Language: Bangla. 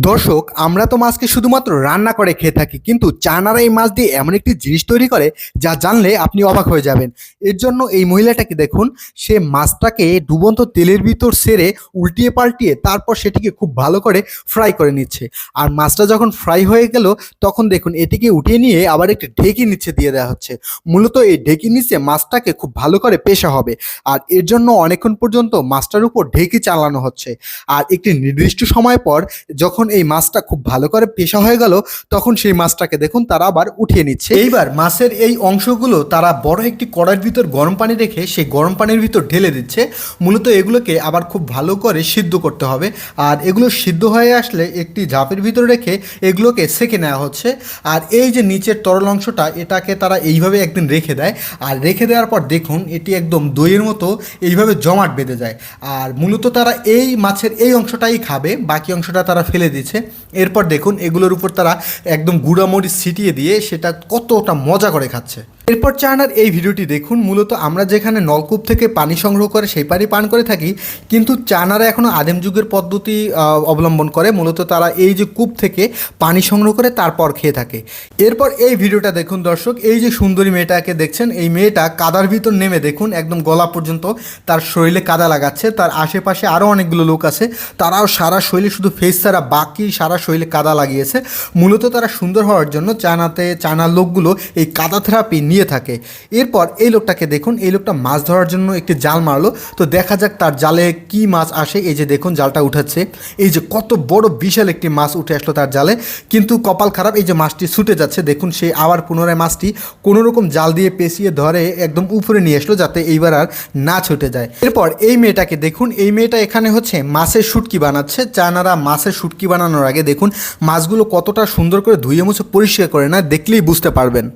দর্শক, আমরা তো মাছকে শুধুমাত্র রান্না করে খেয়ে থাকি, কিন্তু চায়নারা এই মাছ দিয়ে এমন একটি জিনিস তৈরি করে যা জানলে আপনি অবাক হয়ে যাবেন। এর জন্য এই মহিলাটাকে দেখুন, সে মাছটাকে ডুবন্ত তেলের ভিতর ছেড়ে উল্টিয়ে পাল্টিয়ে তারপর সেটিকে খুব ভালো করে ফ্রাই করে নিচ্ছে। আর মাছটা যখন ফ্রাই হয়ে গেল তখন দেখুন এটিকে উঠিয়ে নিয়ে আবার একটি ঢেঁকি নিচে দিয়ে দেওয়া হচ্ছে। মূলত এই ঢেঁকি নিচে মাছটাকে খুব ভালো করে পেশা হবে, আর এর জন্য অনেকক্ষণ পর্যন্ত মাছটার উপর ঢেঁকি চালানো হচ্ছে। আর একটি নির্দিষ্ট সময় পর যখন এই মাছটা খুব ভালো করে পেশা হয়ে গেল তখন সেই মাছটাকে দেখুন তারা আবার উঠিয়ে নিচ্ছে। এইবার মাছের এই অংশগুলো তারা বড় একটি কড়াইয়ের ভিতর গরম পানি রেখে সেই গরম পানির ভিতর ঢেলে দিচ্ছে। মূলত এগুলোকে আবার খুব ভালো করে সিদ্ধ করতে হবে, আর এগুলো সিদ্ধ হয়ে আসলে একটি ঝাঁপের ভিতর রেখে এগুলোকে সেঁকে নেওয়া হচ্ছে। আর এই যে নিচের তরল অংশটা, এটাকে তারা এইভাবে একদিন রেখে দেয়, আর রেখে দেওয়ার পর দেখুন এটি একদম দইয়ের মতো এইভাবে জমাট বেঁধে যায়। আর মূলত তারা এই মাছের এই অংশটাই খাবে, বাকি অংশটা তারা ফেলে দিচ্ছে। এরপর দেখুন এগুলোর উপর তারা একদম গুঁড়ামরিচ ছিটিয়ে দিয়ে সেটা কতটা মজা করে খাচ্ছে। এরপর চায়নার এই ভিডিওটি দেখুন। মূলত আমরা যেখানে নলকূপ থেকে পানি সংগ্রহ করে সেই পানি পান করে থাকি, কিন্তু চায়নারা এখনও আদিম যুগের পদ্ধতি অবলম্বন করে। মূলত তারা এই যে কূপ থেকে পানি সংগ্রহ করে তারপর খেয়ে থাকে। এরপর এই ভিডিওটা দেখুন দর্শক, এই যে সুন্দরী মেয়েটাকে দেখছেন, এই মেয়েটা কাদার ভিতর নেমে দেখুন একদম গলা পর্যন্ত তার শরীরে কাদা লাগাচ্ছে। তার আশেপাশে আরও অনেকগুলো লোক আছে, তারাও সারা শরীরে শুধু ফেস ছাড়া বাকি সারা শরীরে কাদা লাগিয়েছে। মূলত তারা সুন্দর হওয়ার জন্য চায়নার লোকগুলো এই কাদা থেরাপি নিয়ে থাকে। এরপর এই লোকটাকে দেখুন, এই লোকটা মাছ ধরার জন্য একটি জাল মারলো। তো দেখা যাক তার জালে কি মাছ আসে। এই যে দেখুন জালটা উঠাচ্ছে, এই যে কত বড় বিশাল একটি মাছ উঠে আসলো তার জালে। কিন্তু কপাল খারাপ, এই যে মাছটি ছুটে যাচ্ছে। দেখুন সে আবার পুনরায় মাছটি কোনোরকম জাল দিয়ে পেঁচিয়ে ধরে একদম উপরে নিয়ে আসলো, যাতে এইবার আর না ছুটে যায়। এরপর এই মেয়েটাকে দেখুন, এই মেয়েটা এখানে হচ্ছে মাছের শুটকি বানাচ্ছে। চায়নারা মাছের শুটকি বানানোর আগে দেখুন মাছগুলো কতটা সুন্দর করে ধুয়ে মুছে পরিষ্কার করে না, দেখলেই বুঝতে পারবেন।